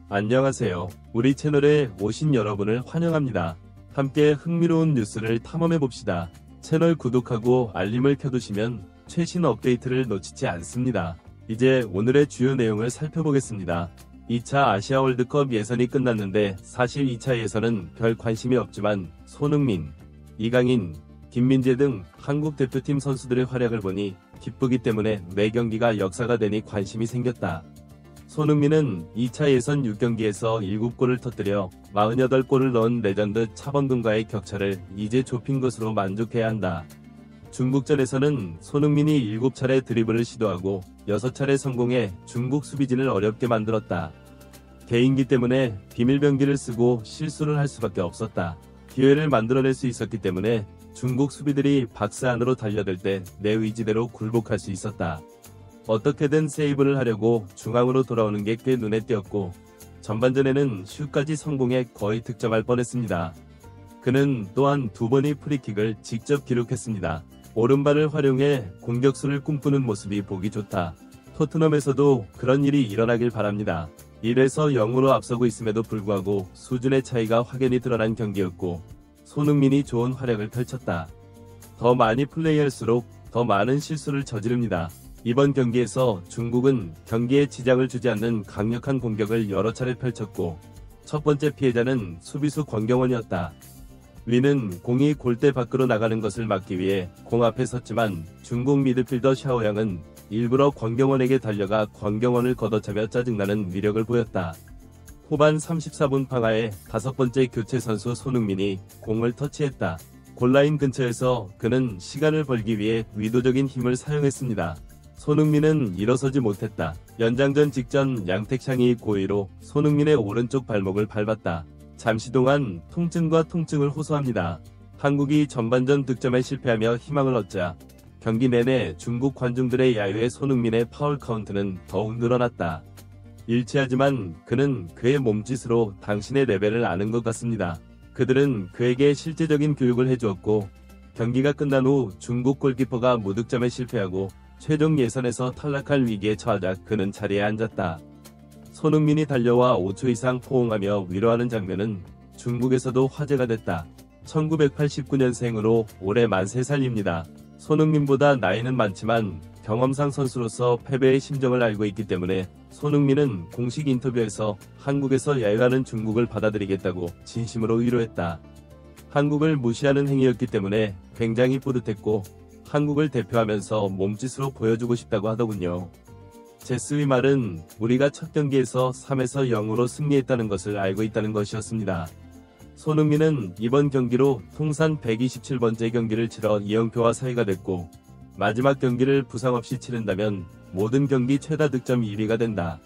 안녕하세요. 우리 채널에 오신 여러분을 환영합니다. 함께 흥미로운 뉴스를 탐험해봅시다. 채널 구독하고 알림을 켜두시면 최신 업데이트를 놓치지 않습니다. 이제 오늘의 주요 내용을 살펴보겠습니다. 2차 아시아 월드컵 예선이 끝났는데 사실 2차 예선은 별 관심이 없지만 손흥민, 이강인, 김민재 등 한국 대표팀 선수들의 활약을 보니 기쁘기 때문에 매 경기가 역사가 되니 관심이 생겼다. 손흥민은 2차 예선 6경기에서 7골을 터뜨려 48골을 넣은 레전드 차범근과의 격차를 이제 좁힌 것으로 만족해야 한다. 중국전에서는 손흥민이 7차례 드리블을 시도하고 6차례 성공해 중국 수비진을 어렵게 만들었다. 개인기 때문에 비밀병기를 쓰고 실수를 할 수밖에 없었다. 기회를 만들어낼 수 있었기 때문에 중국 수비들이 박스 안으로 달려들 때 내 의지대로 굴복할 수 있었다. 어떻게든 세이브를 하려고 중앙으로 돌아오는 게 꽤 눈에 띄었고 전반전에는 슛까지 성공해 거의 득점할 뻔했습니다. 그는 또한 2번의 프리킥을 직접 기록했습니다. 오른발을 활용해 공격수를 꿈꾸는 모습이 보기 좋다. 토트넘에서도 그런 일이 일어나길 바랍니다. 1에서 0으로 앞서고 있음에도 불구하고 수준의 차이가 확연히 드러난 경기였고 손흥민이 좋은 활약을 펼쳤다. 더 많이 플레이할수록 더 많은 실수를 저지릅니다. 이번 경기에서 중국은 경기에 지장을 주지 않는 강력한 공격을 여러 차례 펼쳤고 첫 번째 피해자는 수비수 권경원이었다. 위는 공이 골대 밖으로 나가는 것을 막기 위해 공 앞에 섰지만 중국 미드필더 샤오양은 일부러 권경원에게 달려가 권경원을 걷어차며 짜증나는 위력을 보였다. 후반 34분 방하에 5번째 교체 선수 손흥민이 공을 터치했다. 골라인 근처에서 그는 시간을 벌기 위해 의도적인 힘을 사용했습니다. 손흥민은 일어서지 못했다. 연장전 직전 양택샹이 고의로 손흥민의 오른쪽 발목을 밟았다. 잠시 동안 통증과 통증을 호소합니다. 한국이 전반전 득점에 실패하며 희망을 얻자 경기 내내 중국 관중들의 야유에 손흥민의 파울 카운트는 더욱 늘어났다. 일치하지만 그는 그의 몸짓으로 당신의 레벨을 아는 것 같습니다. 그들은 그에게 실제적인 교육을 해주었고 경기가 끝난 후 중국 골키퍼가 무득점에 실패하고 최종 예선에서 탈락할 위기에 처하자 그는 자리에 앉았다. 손흥민이 달려와 5초 이상 포옹하며 위로하는 장면은 중국에서도 화제가 됐다. 1989년생으로 올해 만 3살입니다. 손흥민보다 나이는 많지만 경험상 선수로서 패배의 심정을 알고 있기 때문에 손흥민은 공식 인터뷰에서 한국에서 야유하는 중국을 받아들이겠다고 진심으로 위로했다. 한국을 무시하는 행위였기 때문에 굉장히 뿌듯했고 한국을 대표하면서 몸짓으로 보여주고 싶다고 하더군요. 제스의 말은 우리가 첫 경기에서 3에서 0으로 승리했다는 것을 알고 있다는 것이었습니다. 손흥민은 이번 경기로 통산 127번째 경기를 치러 이영표와 사이가 됐고 마지막 경기를 부상 없이 치른다면 모든 경기 최다 득점 1위가 된다.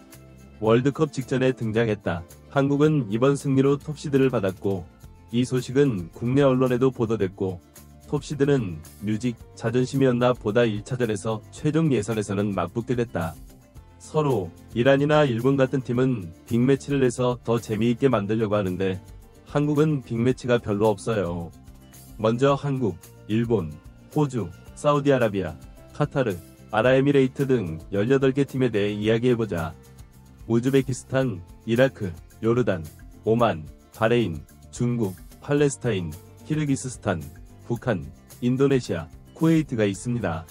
월드컵 직전에 등장했다. 한국은 이번 승리로 톱시드를 받았고 이 소식은 국내 언론에도 보도됐고 톱시드는 뮤직, 자존심이었나 보다 1차전에서 최종 예선에서는 맞붙게 됐다. 서로 이란이나 일본 같은 팀은 빅매치를 내서 더 재미있게 만들려고 하는데 한국은 빅매치가 별로 없어요. 먼저 한국, 일본, 호주, 사우디아라비아, 카타르, 아랍에미레이트 등 18개 팀에 대해 이야기해보자. 우즈베키스탄, 이라크, 요르단, 오만, 바레인, 중국, 팔레스타인, 키르기스스탄, 북한, 인도네시아, 쿠웨이트가 있습니다.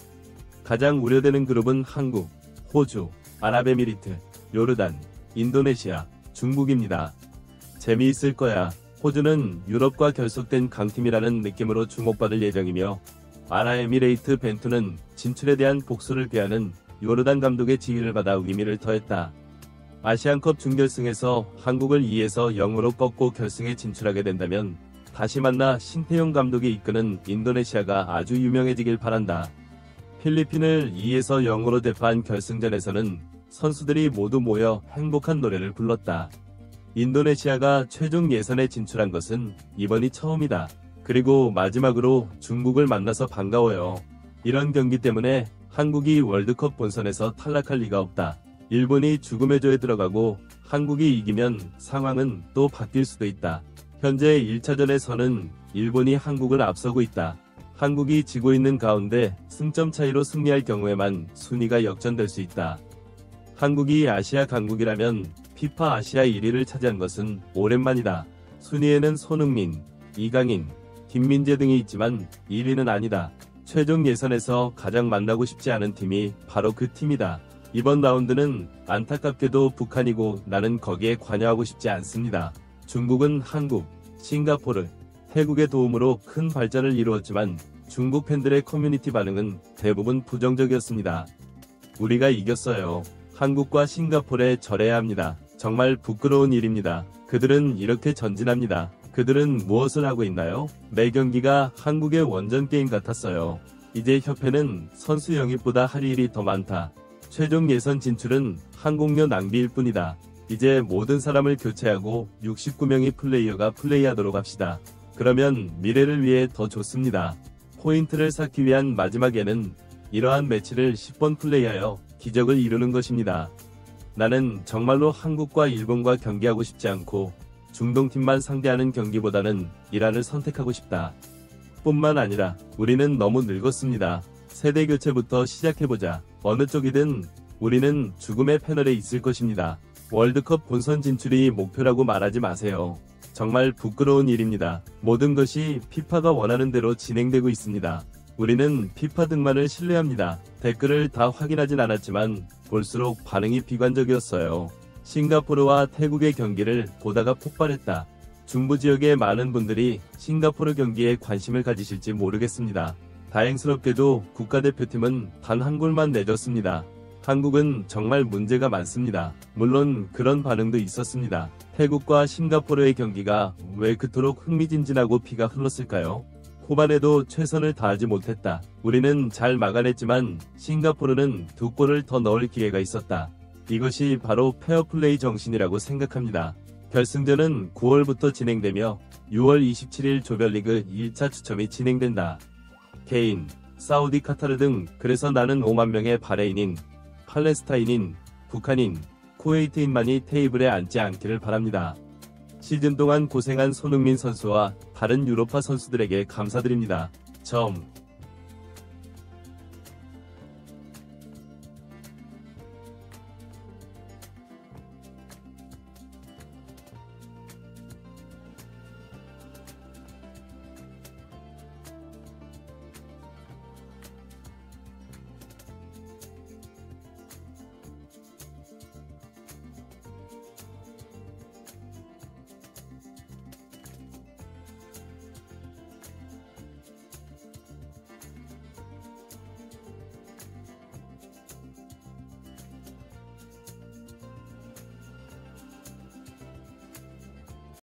가장 우려되는 그룹은 한국, 호주, 아랍에미리트, 요르단, 인도네시아, 중국입니다. 재미있을 거야. 호주는 유럽과 결속된 강팀이라는 느낌으로 주목받을 예정이며 아랍에미레이트 벤투는 진출에 대한 복수를 꾀하는 요르단 감독의 지휘를 받아 의미를 더했다. 아시안컵 준결승에서 한국을 2에서 0으로 꺾고 결승에 진출하게 된다면 다시 만나 신태용 감독이 이끄는 인도네시아가 아주 유명해지길 바란다. 필리핀을 2에서 0으로 대파한 결승전에서는 선수들이 모두 모여 행복한 노래를 불렀다. 인도네시아가 최종 예선에 진출한 것은 이번이 처음이다. 그리고 마지막으로 중국을 만나서 반가워요. 이런 경기 때문에 한국이 월드컵 본선에서 탈락할 리가 없다. 일본이 죽음의 조에 들어가고 한국이 이기면 상황은 또 바뀔 수도 있다. 현재 1차전에서는 일본이 한국을 앞서고 있다. 한국이 지고 있는 가운데 승점 차이로 승리할 경우에만 순위가 역전될 수 있다. 한국이 아시아 강국이라면 피파 아시아 1위를 차지한 것은 오랜만이다. 순위에는 손흥민, 이강인, 김민재 등이 있지만 1위는 아니다. 최종 예선에서 가장 만나고 싶지 않은 팀이 바로 그 팀이다. 이번 라운드는 안타깝게도 북한이고 나는 거기에 관여하고 싶지 않습니다. 중국은 한국, 싱가포르, 태국의 도움으로 큰 발전을 이루었지만 중국 팬들의 커뮤니티 반응은 대부분 부정적이었습니다. 우리가 이겼어요. 한국과 싱가포르에 절해야 합니다. 정말 부끄러운 일입니다. 그들은 이렇게 전진합니다. 그들은 무엇을 하고 있나요? 매 경기가 한국의 원정 게임 같았어요. 이제 협회는 선수 영입보다 할 일이 더 많다. 최종 예선 진출은 항공료 낭비일 뿐이다. 이제 모든 사람을 교체하고 69명의 플레이어가 플레이하도록 합시다. 그러면 미래를 위해 더 좋습니다. 포인트를 쌓기 위한 마지막에는 이러한 매치를 10번 플레이하여 기적을 이루는 것입니다. 나는 정말로 한국과 일본과 경기하고 싶지 않고 중동팀만 상대하는 경기보다는 이란을 선택하고 싶다. 뿐만 아니라 우리는 너무 늙었습니다. 세대 교체부터 시작해보자. 어느 쪽이든 우리는 죽음의 패널에 있을 것입니다. 월드컵 본선 진출이 목표라고 말하지 마세요. 정말 부끄러운 일입니다. 모든 것이 피파가 원하는 대로 진행되고 있습니다. 우리는 피파 등만을 신뢰합니다. 댓글을 다 확인하진 않았지만 볼수록 반응이 비관적이었어요. 싱가포르와 태국의 경기를 보다가 폭발했다. 중부 지역의 많은 분들이 싱가포르 경기에 관심을 가지실지 모르겠습니다. 다행스럽게도 국가대표팀은 단 한 골만 내줬습니다. 한국은 정말 문제가 많습니다. 물론 그런 반응도 있었습니다. 태국과 싱가포르의 경기가 왜 그토록 흥미진진하고 피가 흘렀을까요? 후반에도 최선을 다하지 못했다. 우리는 잘 막아냈지만 싱가포르는 2골을 더 넣을 기회가 있었다. 이것이 바로 페어플레이 정신이라고 생각합니다. 결승전은 9월부터 진행되며 6월 27일 조별리그 1차 추첨이 진행된다. 개인, 사우디 카타르 등 그래서 나는 5만 명의 바레인인, 팔레스타인인, 북한인, 쿠웨이트인만이 테이블에 앉지 않기를 바랍니다. 시즌 동안 고생한 손흥민 선수와 다른 유로파 선수들에게 감사드립니다. 점.